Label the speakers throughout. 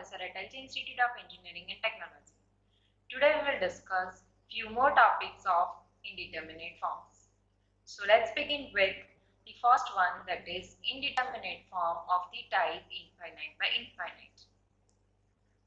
Speaker 1: professor at LG Institute of Engineering and Technology. Today we will discuss few more topics of indeterminate forms. So let's begin with the first one, that is indeterminate form of the type infinite by infinite.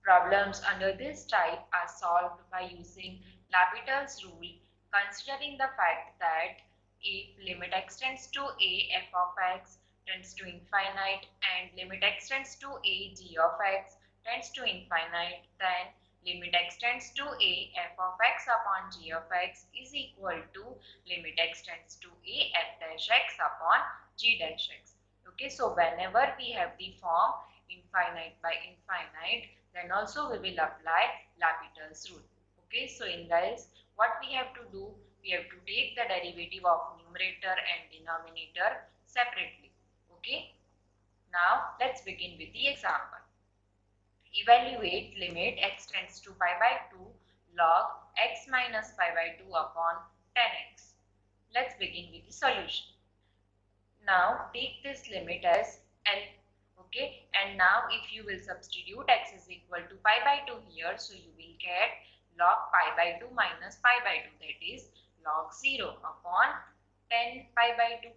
Speaker 1: Problems under this type are solved by using L'Hopital's rule, considering the fact that if limit extends to a f of x tends to infinite and limit extends to a g of x tends to infinite, then limit extends to a f of x upon g of x is equal to limit extends to a f dash x upon g dash x. Okay, so whenever we have the form infinite by infinite, then also we will apply L'Hopital's rule. Okay, so in this, what we have to do, we have to take the derivative of numerator and denominator separately. Okay, now let's begin with the example. Evaluate limit x tends to pi by 2 log x minus pi by 2 upon 10x. Let's begin with the solution. Now take this limit as L. Okay, and now if you will substitute x is equal to pi by 2 here, so you will get log pi by 2 minus pi by 2, that is log 0 upon 10 pi by 2.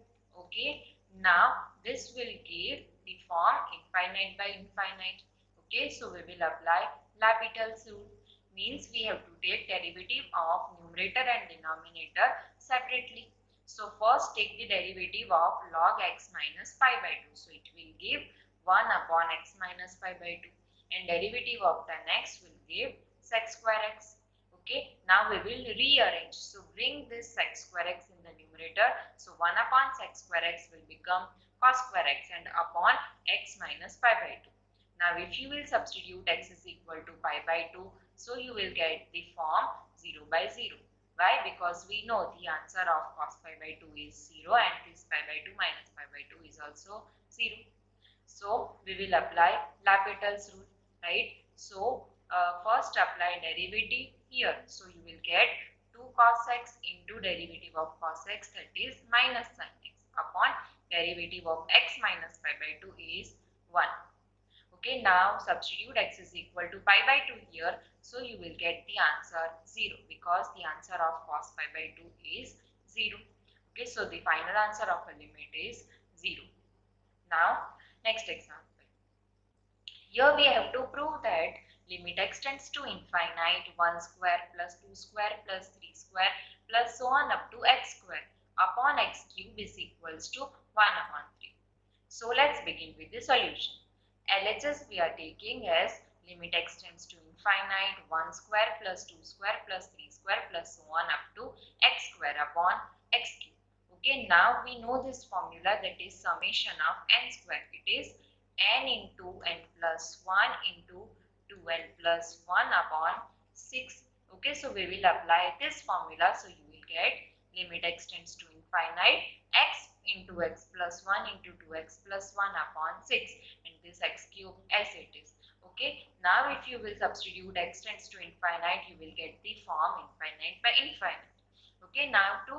Speaker 1: Okay, now this will give the form infinite by infinite. Okay, so we will apply L'Hopital's rule, means we have to take derivative of numerator and denominator separately. So first take the derivative of log x minus pi by 2, so it will give 1 upon x minus pi by 2, and derivative of the next will give sec square x. Okay, now we will rearrange. So bring this sec square x in the numerator. So 1 upon sec square x will become cos square x and upon x minus pi by 2. Now if you will substitute x is equal to pi by 2, so you will get the form 0 by 0. Why? Because we know the answer of cos pi by 2 is 0 and this pi by 2 minus pi by 2 is also 0. So we will apply L'Hopital's rule, right? So first apply derivative here. So you will get 2 cos x into derivative of cos x, that is minus sin x, upon derivative of x minus pi by 2 is 1. Okay, now substitute x is equal to pi by 2 here. So you will get the answer 0, because the answer of cos pi by 2 is 0. Okay, so the final answer of a limit is 0. Now next example. Here we have to prove that limit x tends to infinite 1 square plus 2 square plus 3 square plus so on up to x square upon x cube is equals to 1 upon 3. So let's begin with the solution. LHS we are taking as limit x tends to infinite 1 square plus 2 square plus 3 square plus so on up to x square upon x cube. Okay, now we know this formula, that is summation of n square. It is n into n plus 1 into 2n plus 1 upon 6. Okay, so we will apply this formula. So you will get limit x tends to infinite x into x plus 1 into 2x plus 1 upon 6, and this x cube as it is. Okay, now if you will substitute x tends to infinite, you will get the form infinite by infinite. Okay, now to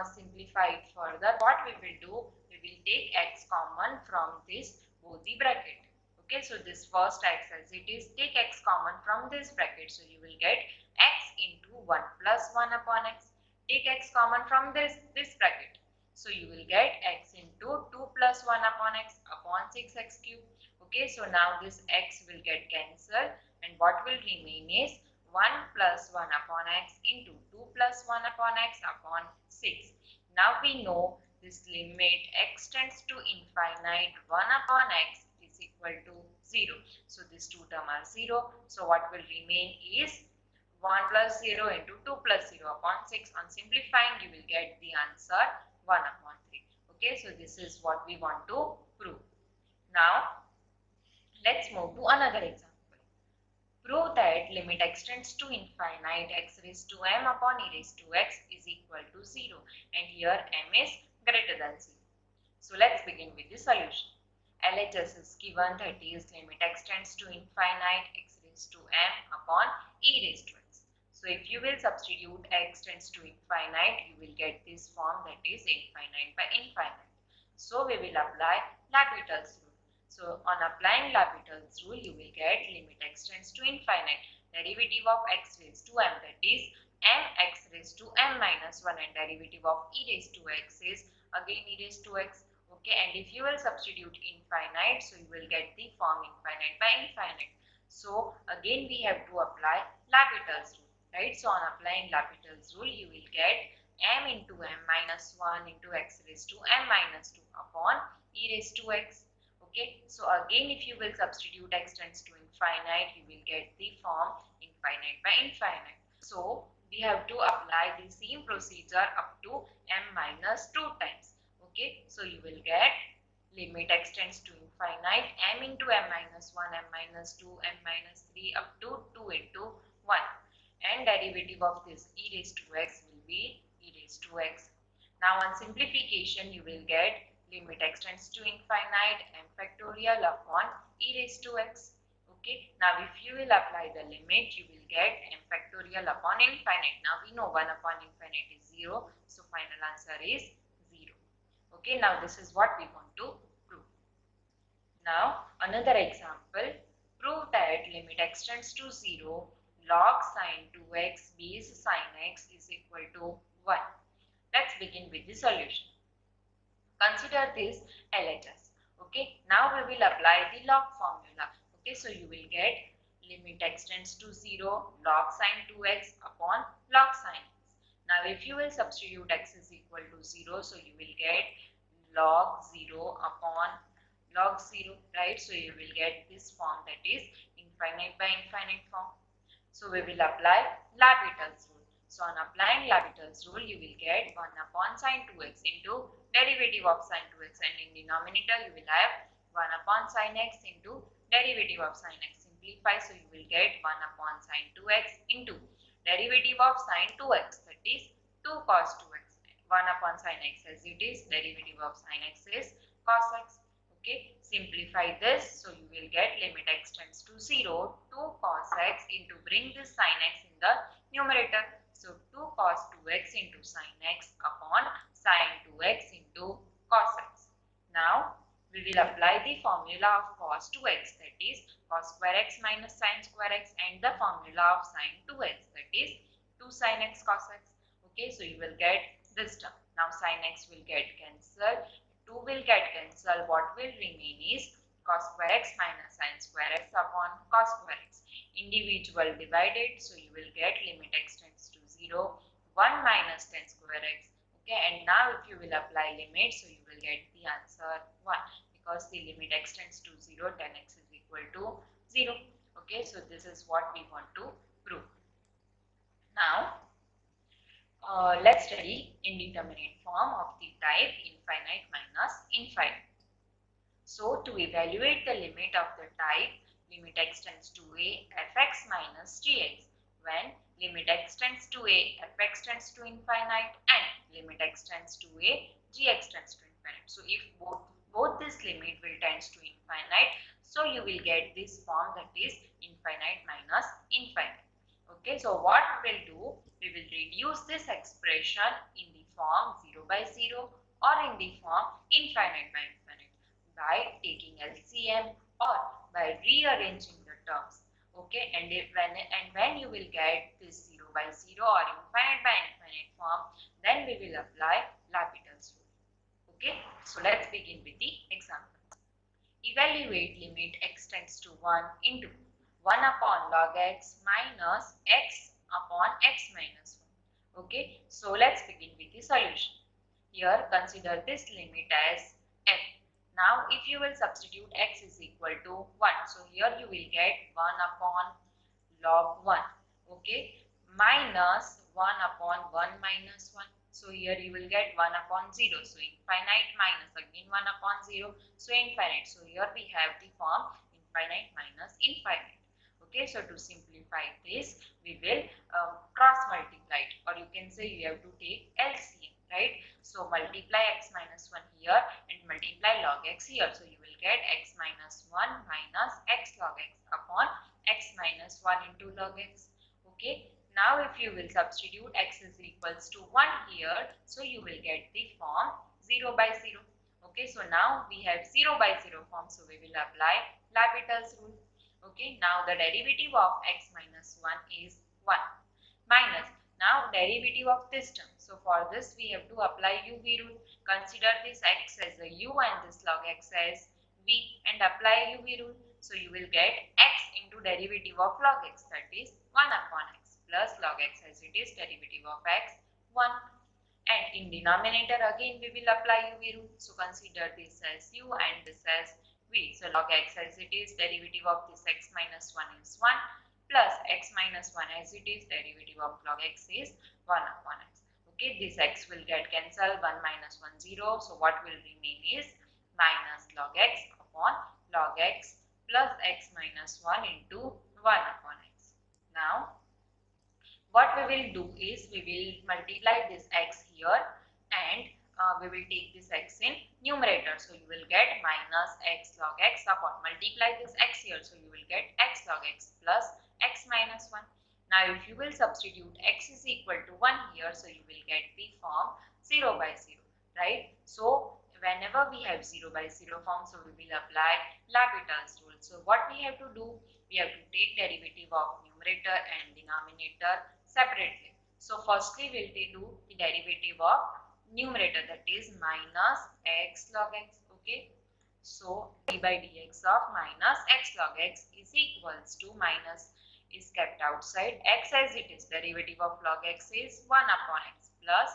Speaker 1: simplify it further, what we will do, we will take x common from this both the bracket. Okay, so this first x as it is, take x common from this bracket, so you will get x into 1 plus 1 upon x. Take x common from this bracket, so you will get x into 2 plus 1 upon x upon 6x cube. Okay, so now this x will get cancelled and what will remain is 1 plus 1 upon x into 2 plus 1 upon x upon 6. Now we know this limit x tends to infinite 1 upon x is equal to 0. So these two terms are 0. So what will remain is 1 plus 0 into 2 plus 0 upon 6. On simplifying, you will get the answer 1 upon 3. Okay, so this is what we want to prove. Now, let's move to another example. Prove that limit x tends to infinite x raised to m upon e raised to x is equal to 0. And here m is greater than 0. So let's begin with the solution. LHS is given, that is limit x tends to infinite x raised to m upon e raised to x. So if you will substitute x tends to infinite, you will get this form, that is infinite by infinite. So we will apply L'Hopital's rule. So on applying L'Hopital's rule, you will get limit x tends to infinite. Derivative of x raised to m, that is mx raised to m minus 1, and derivative of e raised to x is again e raised to x. Okay, and if you will substitute infinite, so you will get the form infinite by infinite. So again we have to apply L'Hopital's rule, right? So on applying L'Hopital's rule, you will get m into m minus 1 into x raised to m minus 2 upon e raised to x. Okay, so again if you will substitute x tends to infinite, you will get the form infinite by infinite. So we have to apply the same procedure up to m minus 2 times. Okay, so you will get limit x tends to infinite, m into m minus 1, m minus 2, m minus 3 up to 2 into 1, and derivative of this e raised to x will be e raised to x. Now on simplification, you will get limit x tends to infinite m factorial upon e raised to x. Okay, now if you will apply the limit, you will get m factorial upon infinite. Now we know 1 upon infinite is 0, so final answer is 0. Okay, now this is what we want to prove. Now another example, prove that limit x tends to 0, log sine 2x base sine x is equal to 1. Let's begin with the solution. Consider this LHS. Okay, now we will apply the log formula. Okay, so you will get limit x tends to 0, log sine 2x upon log sine x. Now if you will substitute x is equal to 0, so you will get log 0 upon log 0, right? So you will get this form, that is infinite by infinite form. So we will apply L'Hopital's rule. So on applying L'Hopital's rule, you will get 1 upon sine 2x into derivative of sine 2x, and in denominator you will have 1 upon sine x into derivative of sine x. Simplify, so you will get 1 upon sine 2x into derivative of sine 2x, that is 2 cos 2x. 1 upon sine x as it is, derivative of sine x is cos x. Okay, simplify this, so you will get limit x tends to 0, 2 cos x into, bring this sin x in the numerator, so 2 cos 2x into sin x upon sin 2x into cos x. Now we will apply the formula of cos 2x, that is cos square x minus sin square x, and the formula of sin 2x, that is 2 sin x cos x. Okay, so you will get this term. Now sin x will get cancelled, 2 will get cancelled. What will remain is cos square x minus sin square x upon cos square x. Individual divided, so you will get limit x tends to 0, 1 minus 10 square x. Okay, and now if you will apply limit, so you will get the answer 1, because the limit x tends to 0, 10x is equal to 0. Okay, so this is what we want to prove. Now let's study indeterminate form of the type infinite minus infinite. So to evaluate the limit of the type limit x tends to a fx minus gx, when limit x tends to a fx tends to infinite and limit x tends to a gx tends to infinite. So if both this limit will tends to infinite, so you will get this form, that is infinite minus infinite. Okay, so what we will do, we will reduce this expression in the form 0 by 0 or in the form infinite by infinite by taking LCM or by rearranging the terms. Okay, and when you will get this 0 by 0 or infinite by infinite form, then we will apply L'Hopital's rule. Okay, so let's begin with the example. Evaluate limit x tends to 1 into 1 upon log x minus x upon x minus 1. Okay, so let's begin with the solution. Here consider this limit as f. Now if you will substitute x is equal to 1, so here you will get 1 upon log 1, okay, minus 1 upon 1 minus 1. So here you will get 1 upon 0, so infinite minus again 1 upon 0, so infinite. So here we have the form infinite minus infinite. Okay, so to simplify this, we will cross multiply it, or you can say you have to take LCM, right? So multiply x minus 1 here and multiply log x here. So you will get x minus 1 minus x log x upon x minus 1 into log x. Okay, now if you will substitute x is equals to 1 here, so you will get the form 0 by 0. Okay, so now we have 0 by 0 form, so we will apply L'Hopital's rule. Okay, now the derivative of x minus 1 is 1 minus, now derivative of this term. So for this we have to apply UV rule. Consider this x as a u and this log x as v and apply UV rule. So you will get x into derivative of log x, that is 1 upon x, plus log x as it is derivative of x 1. And in denominator again we will apply UV rule. So consider this as u and this as v. So log x as it is derivative of this x minus 1 is 1 plus x minus 1 as it is derivative of log x is 1 upon x. Okay, this x will get cancelled, 1 minus 1 0. So what will remain is minus log x upon log x plus x minus 1 into 1 upon x. Now what we will do is we will multiply this x here and we will take this x in numerator. So you will get minus x log x upon, multiply this x here. So you will get x log x plus x minus 1. Now if you will substitute x is equal to 1 here, so you will get the form 0 by 0, right? So whenever we have 0 by 0 form, so we will apply L'Hopital's rule. So what we have to do, we have to take derivative of numerator and denominator separately. So firstly we will do the derivative of numerator, that is minus x log x. Okay, so d by dx of minus x log x is equals to, minus is kept outside, x as it is derivative of log x is 1 upon x plus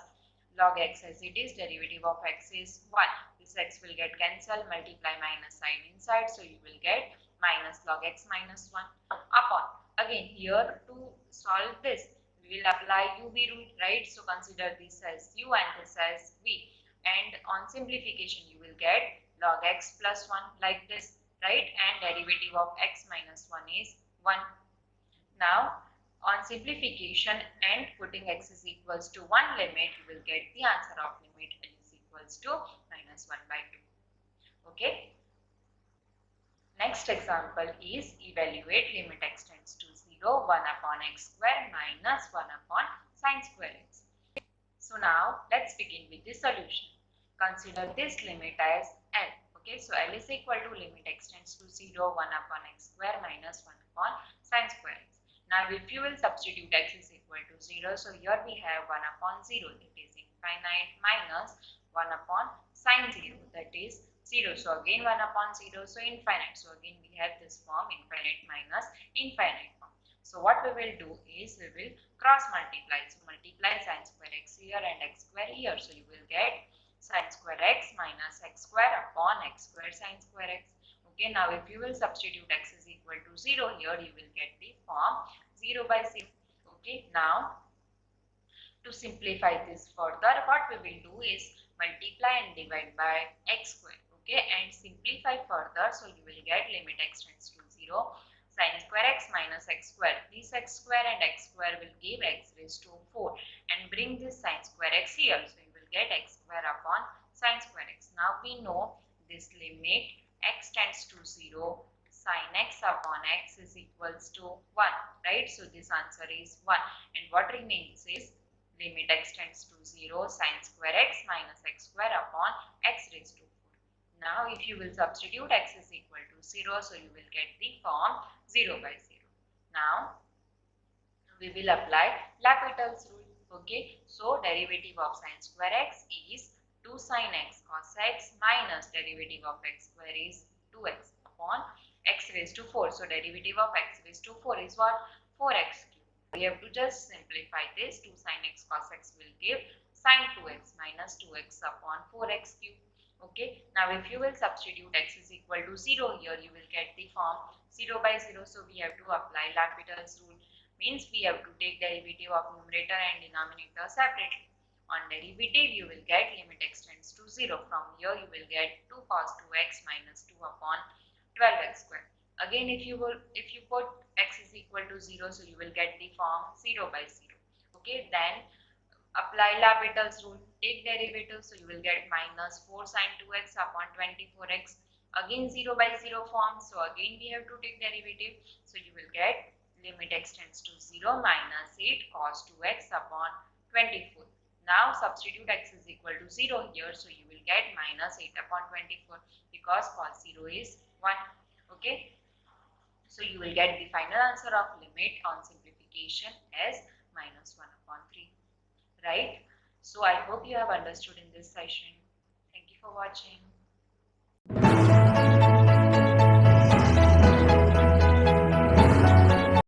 Speaker 1: log x as it is derivative of x is 1. This x will get cancelled, multiply minus sign inside, so you will get minus log x minus 1 upon, again here to solve this we will apply UV rule, right? So consider this as u and this as v, and on simplification you will get log x plus 1 like this, right? And derivative of x minus 1 is 1. Now on simplification and putting x is equals to 1 limit, you will get the answer of limit is equals to minus 1 by 2. Okay. Next example is evaluate limit x tends to 0, 1 upon x square minus 1 upon sine square x. So now let's begin with the solution. Consider this limit as L. Okay, so L is equal to limit x tends to 0, 1 upon x square minus 1 upon sine square x. Now if you will substitute x is equal to 0, so here we have 1 upon 0, that is infinite, minus 1 upon sine 0, that is 0. So again 1 upon 0, so infinite. So again we have this form infinite minus infinite form. So what we will do is we will cross multiply. So multiply sine square x here and x square here. So you will get sine square x minus x square upon x square sine square x. Okay, now if you will substitute x is equal to 0 here, you will get the form 0 by 0. Okay, now to simplify this further, what we will do is multiply and divide by x square. Okay, and simplify further, so you will get limit x tends to 0, sine square x minus x square. This x square and x square will give x raised to 4 and bring this sine square x here. So you will get x square upon sine square x. Now we know this limit x tends to 0, sine x upon x is equals to 1, right? So this answer is 1, and what remains is limit x tends to 0, sine square x minus x square upon x raised to 4. Now if you will substitute x is equal to 0, so you will get the form 0 by 0. Now we will apply L'Hopital's rule. Okay, so derivative of sine square x is 2 sine x cos x minus derivative of x square is 2x upon x raised to 4. So derivative of x raised to 4 is what? 4x cube. We have to just simplify this. 2 sine x cos x will give sine 2x minus 2x upon 4x cube. Okay, now if you will substitute x is equal to 0 here, you will get the form 0 by 0. So we have to apply L'Hopital's rule, means we have to take derivative of numerator and denominator separately. On derivative you will get limit x tends to 0. From here you will get 2 cos 2x minus 2 upon 12x square. Again if you put x is equal to 0, so you will get the form 0 by 0. Okay, then apply L'Hopital's rule, take derivative, so you will get minus 4 sine 2x upon 24x. Again 0 by 0 form, so again we have to take derivative, so you will get limit x tends to 0 minus 8 cos 2x upon 24. Now substitute x is equal to 0 here, so you will get minus 8 upon 24 because cos 0 is 1. Okay, so you will get the final answer of limit on simplification as minus 1 upon 3. Right? So I hope you have understood in this session. Thank you for watching.